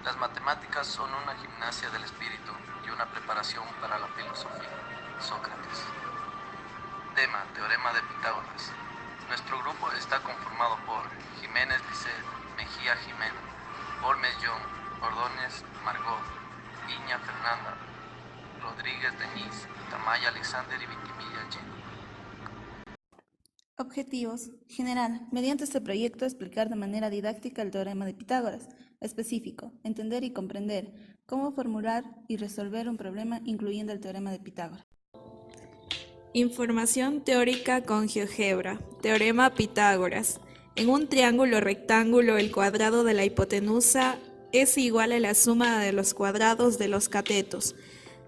Las matemáticas son una gimnasia del espíritu y una preparación para la filosofía. Sócrates. Tema: Teorema de Pitágoras. Nuestro grupo está conformado por Jiménez Lisset, Mejía Jimena, Olmes John, Ordóñez Margot, Viña Fernanda, Rodríguez Denise, Tamaya Alexander y Vintimilla Jenny. Objetivos. General. Mediante este proyecto explicar de manera didáctica el teorema de Pitágoras. Específico. Entender y comprender cómo formular y resolver un problema incluyendo el teorema de Pitágoras. Información teórica con GeoGebra. Teorema Pitágoras. En un triángulo rectángulo, el cuadrado de la hipotenusa es igual a la suma de los cuadrados de los catetos.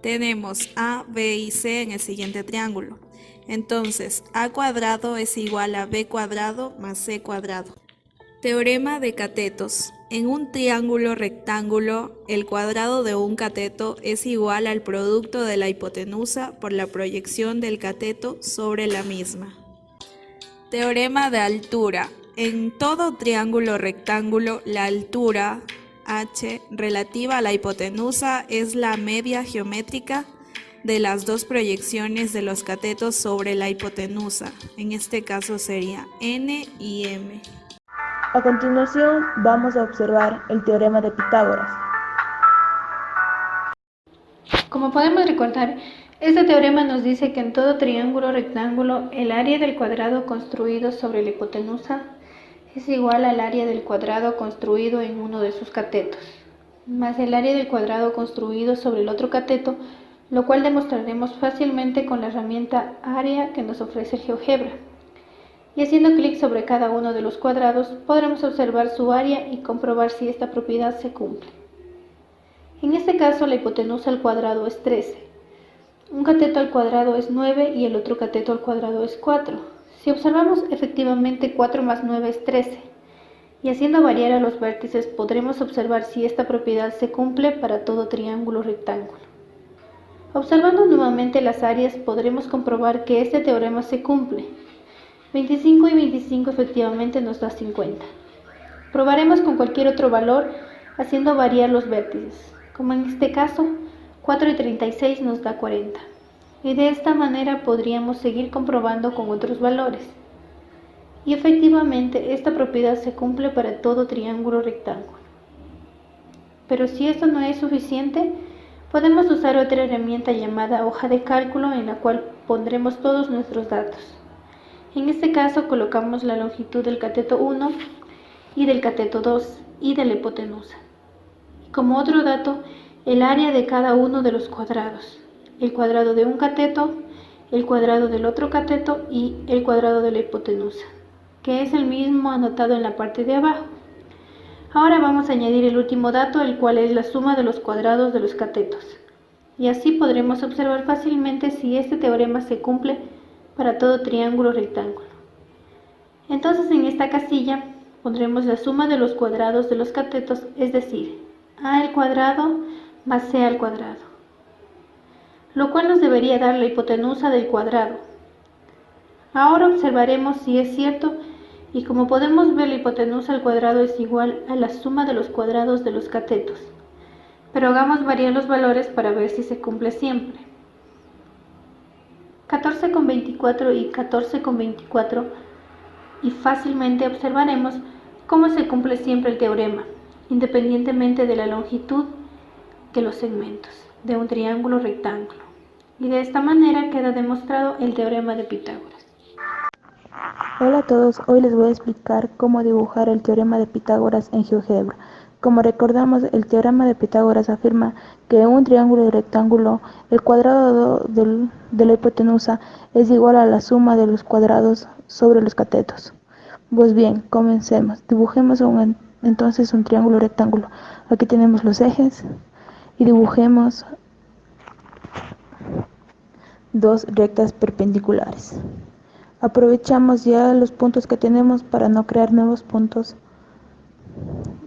Tenemos A, B y C en el siguiente triángulo. Entonces, A cuadrado es igual a B cuadrado más C cuadrado. Teorema de catetos. En un triángulo rectángulo, el cuadrado de un cateto es igual al producto de la hipotenusa por la proyección del cateto sobre la misma. Teorema de altura. En todo triángulo rectángulo, la altura h relativa a la hipotenusa es la media geométrica de las dos proyecciones de los catetos sobre la hipotenusa. En este caso sería n y m. A continuación vamos a observar el teorema de Pitágoras. Como podemos recordar, este teorema nos dice que en todo triángulo rectángulo el área del cuadrado construido sobre la hipotenusa es igual al área del cuadrado construido en uno de sus catetos, más el área del cuadrado construido sobre el otro cateto, lo cual demostraremos fácilmente con la herramienta área que nos ofrece el GeoGebra. Y haciendo clic sobre cada uno de los cuadrados podremos observar su área y comprobar si esta propiedad se cumple. En este caso la hipotenusa al cuadrado es 13, un cateto al cuadrado es 9 y el otro cateto al cuadrado es 4. Si observamos, efectivamente 4 más 9 es 13, y haciendo variar a los vértices podremos observar si esta propiedad se cumple para todo triángulo rectángulo. Observando nuevamente las áreas podremos comprobar que este teorema se cumple. 25 y 25 efectivamente nos da 50. Probaremos con cualquier otro valor haciendo variar los vértices, como en este caso 4 y 36 nos da 40. Y de esta manera podríamos seguir comprobando con otros valores. Y efectivamente esta propiedad se cumple para todo triángulo rectángulo. Pero si esto no es suficiente, podemos usar otra herramienta llamada hoja de cálculo en la cual pondremos todos nuestros datos. En este caso colocamos la longitud del cateto 1 y del cateto 2 y de la hipotenusa. Como otro dato, el área de cada uno de los cuadrados, el cuadrado de un cateto, el cuadrado del otro cateto y el cuadrado de la hipotenusa, que es el mismo anotado en la parte de abajo. Ahora vamos a añadir el último dato, el cual es la suma de los cuadrados de los catetos. Y así podremos observar fácilmente si este teorema se cumple para todo triángulo rectángulo. Entonces en esta casilla pondremos la suma de los cuadrados de los catetos, es decir, a al cuadrado más c al cuadrado, lo cual nos debería dar la hipotenusa del cuadrado. Ahora observaremos si es cierto, y como podemos ver la hipotenusa al cuadrado es igual a la suma de los cuadrados de los catetos, pero hagamos variar los valores para ver si se cumple siempre. 14,24 y 14,24, y fácilmente observaremos cómo se cumple siempre el teorema, independientemente de la longitud de los segmentos de un triángulo rectángulo. Y de esta manera queda demostrado el teorema de Pitágoras. Hola a todos, hoy les voy a explicar cómo dibujar el teorema de Pitágoras en GeoGebra. Como recordamos, el teorema de Pitágoras afirma que en un triángulo rectángulo el cuadrado de la hipotenusa es igual a la suma de los cuadrados sobre los catetos. Pues bien, comencemos. Dibujemos entonces un triángulo rectángulo. Aquí tenemos los ejes y dibujemos dos rectas perpendiculares. Aprovechamos ya los puntos que tenemos para no crear nuevos puntos.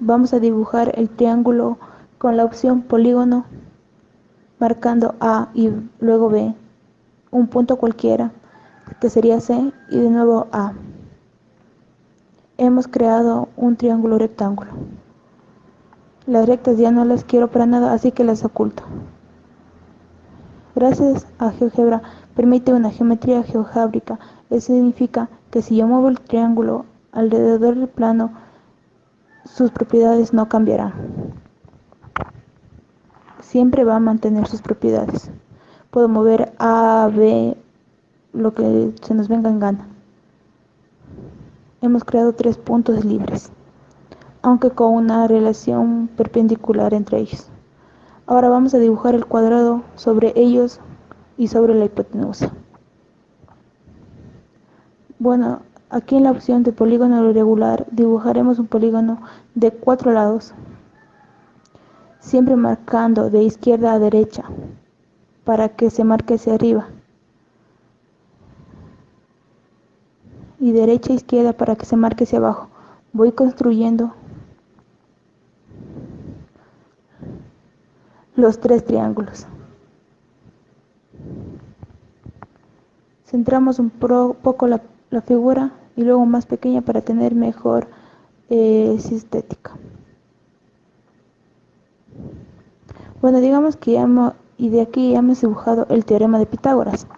Vamos a dibujar el triángulo con la opción polígono, marcando A y luego B, un punto cualquiera, que sería C, y de nuevo A. Hemos creado un triángulo rectángulo. Las rectas ya no las quiero para nada, así que las oculto. Gracias a GeoGebra permite una geometría geojábrica. Eso significa que si yo muevo el triángulo alrededor del plano, sus propiedades no cambiarán. Siempre va a mantener sus propiedades. Puedo mover A, B, lo que se nos venga en gana. Hemos creado 3 puntos libres, aunque con una relación perpendicular entre ellos. Ahora vamos a dibujar el cuadrado sobre ellos y sobre la hipotenusa. Bueno, aquí en la opción de polígono irregular dibujaremos un polígono de 4 lados, siempre marcando de izquierda a derecha para que se marque hacia arriba y derecha a izquierda para que se marque hacia abajo. Voy construyendo los 3 triángulos. Centramos un poco la figura y luego más pequeña para tener mejor estética. Bueno, digamos que y de aquí ya hemos dibujado el teorema de Pitágoras.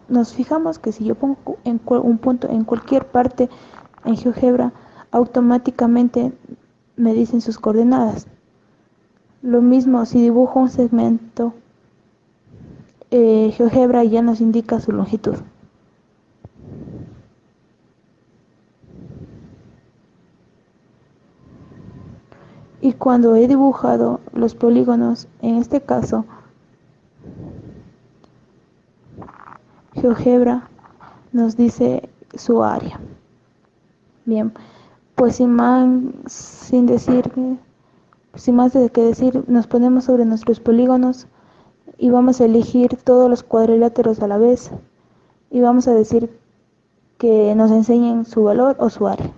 Nos fijamos que si yo pongo un punto en cualquier parte en GeoGebra, automáticamente me dicen sus coordenadas. Lo mismo si dibujo un segmento, GeoGebra ya nos indica su longitud. Y cuando he dibujado los polígonos, en este caso, GeoGebra nos dice su área. Bien, pues sin más que decir, nos ponemos sobre nuestros polígonos y vamos a elegir todos los cuadriláteros a la vez y vamos a decir que nos enseñen su valor o su área.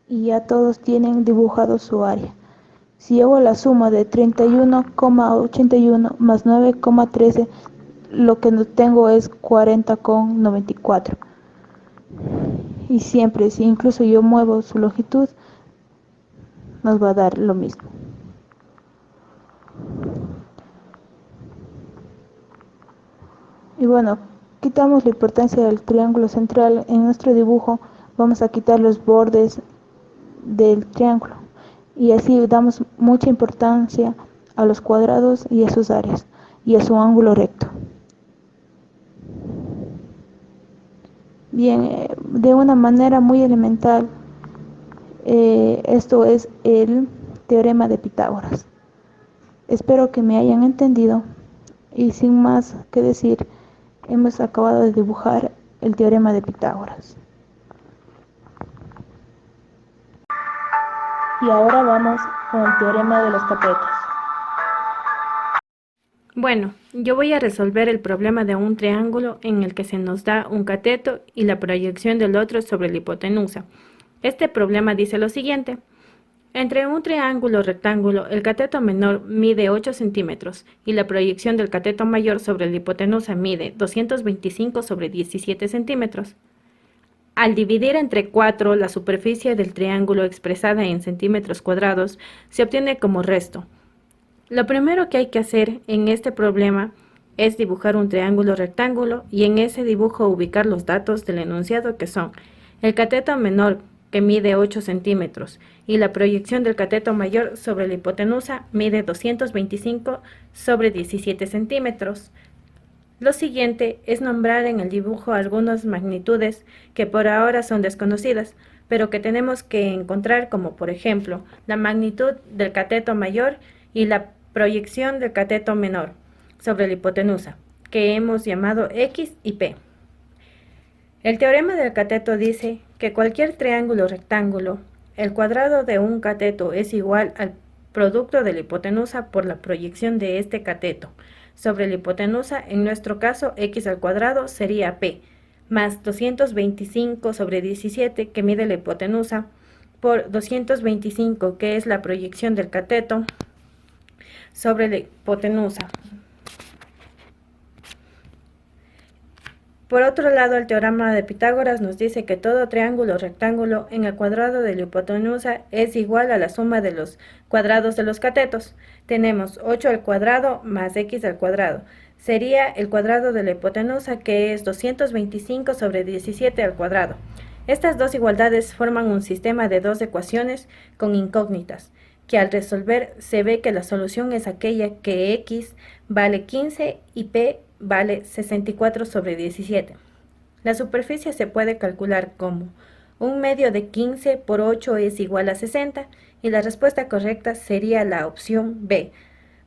Y ya todos tienen dibujado su área. Si hago la suma de 31,81 más 9,13, lo que tengo es 40,94. Y siempre, si incluso yo muevo su longitud, nos va a dar lo mismo. Y bueno, quitamos la importancia del triángulo central. En nuestro dibujo vamos a quitar los bordes del triángulo y así damos mucha importancia a los cuadrados y a sus áreas y a su ángulo recto. Bien, de una manera muy elemental, esto es el teorema de Pitágoras. Espero que me hayan entendido y sin más que decir, hemos acabado de dibujar el teorema de Pitágoras. Y ahora vamos con el teorema de los catetos. Bueno, yo voy a resolver el problema de un triángulo en el que se nos da un cateto y la proyección del otro sobre la hipotenusa. Este problema dice lo siguiente. Entre un triángulo rectángulo, el cateto menor mide 8 centímetros y la proyección del cateto mayor sobre la hipotenusa mide 225 sobre 17 centímetros. Al dividir entre 4 la superficie del triángulo expresada en centímetros cuadrados, se obtiene como resto. Lo primero que hay que hacer en este problema es dibujar un triángulo rectángulo y en ese dibujo ubicar los datos del enunciado que son el cateto menor que mide 8 centímetros y la proyección del cateto mayor sobre la hipotenusa mide 225 sobre 17 centímetros. Lo siguiente es nombrar en el dibujo algunas magnitudes que por ahora son desconocidas, pero que tenemos que encontrar, como por ejemplo la magnitud del cateto mayor y la proyección del cateto menor sobre la hipotenusa, que hemos llamado X y P. El teorema del cateto dice que cualquier triángulo rectángulo, el cuadrado de un cateto es igual al producto de la hipotenusa por la proyección de este cateto sobre la hipotenusa. En nuestro caso, x al cuadrado sería p, más 225 sobre 17 que mide la hipotenusa, por 225 que es la proyección del cateto sobre la hipotenusa. Por otro lado, el teorema de Pitágoras nos dice que todo triángulo rectángulo en el cuadrado de la hipotenusa es igual a la suma de los cuadrados de los catetos. Tenemos 8 al cuadrado más x al cuadrado. Sería el cuadrado de la hipotenusa, que es 225 sobre 17 al cuadrado. Estas dos igualdades forman un sistema de dos ecuaciones con incógnitas, que al resolver se ve que la solución es aquella que x vale 15 y p vale 64 sobre 17. La superficie se puede calcular como 1/2 de 15 por 8 es igual a 60, y la respuesta correcta sería la opción B,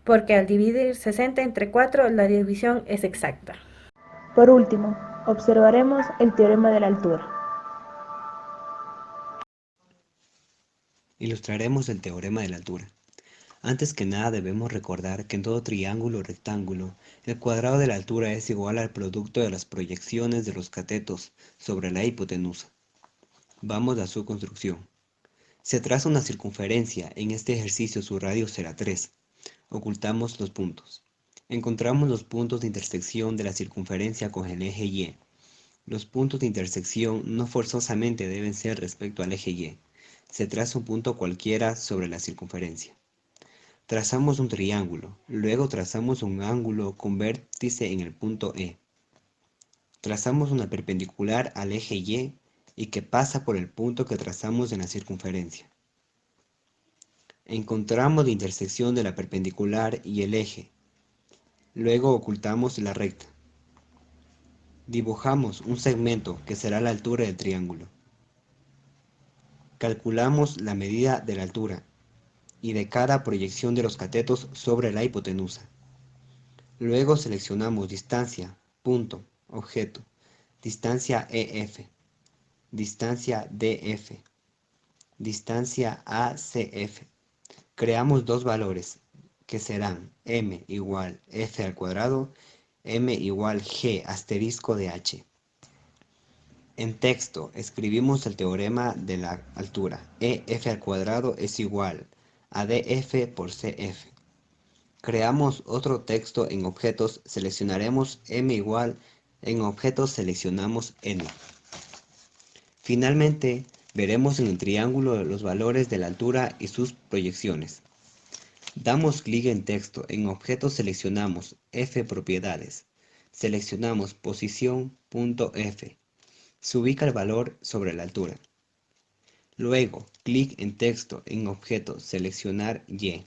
porque al dividir 60 entre 4 la división es exacta. Por último, observaremos el teorema de la altura. Ilustraremos el teorema de la altura. Antes que nada debemos recordar que en todo triángulo o rectángulo, el cuadrado de la altura es igual al producto de las proyecciones de los catetos sobre la hipotenusa. Vamos a su construcción. Se traza una circunferencia, en este ejercicio su radio será 3. Ocultamos los puntos. Encontramos los puntos de intersección de la circunferencia con el eje Y. Los puntos de intersección no forzosamente deben ser respecto al eje Y. Se traza un punto cualquiera sobre la circunferencia. Trazamos un triángulo, luego trazamos un ángulo con vértice en el punto E. Trazamos una perpendicular al eje Y que pasa por el punto que trazamos en la circunferencia. Encontramos la intersección de la perpendicular y el eje. Luego ocultamos la recta. Dibujamos un segmento que será la altura del triángulo. Calculamos la medida de la altura y de cada proyección de los catetos sobre la hipotenusa. Luego seleccionamos distancia, punto, objeto, distancia EF, distancia DF, distancia ACF. Creamos dos valores que serán m igual f al cuadrado, m igual g asterisco de h. En texto escribimos el teorema de la altura. EF al cuadrado es igual a DF por CF. Creamos otro texto en objetos, seleccionaremos M igual, en objetos seleccionamos N. Finalmente, veremos en el triángulo los valores de la altura y sus proyecciones. Damos clic en texto, en objetos seleccionamos F propiedades. Seleccionamos posición, punto F. Se ubica el valor sobre la altura. Luego, clic en texto, en objeto, seleccionar Y.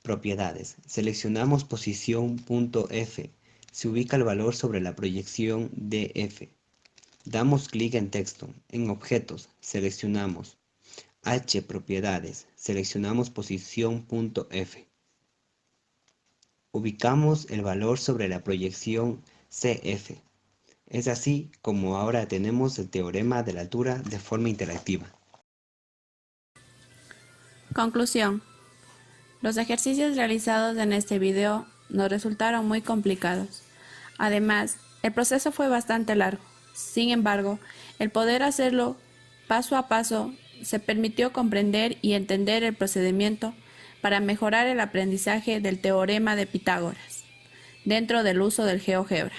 Propiedades. Seleccionamos posición, punto F. Se ubica el valor sobre la proyección DF. Damos clic en texto, en objetos, seleccionamos H propiedades. Seleccionamos posición, punto F. Ubicamos el valor sobre la proyección CF. Es así como ahora tenemos el teorema de la altura de forma interactiva. Conclusión. Los ejercicios realizados en este video nos resultaron muy complicados. Además, el proceso fue bastante largo. Sin embargo, el poder hacerlo paso a paso se permitió comprender y entender el procedimiento para mejorar el aprendizaje del teorema de Pitágoras dentro del uso del GeoGebra.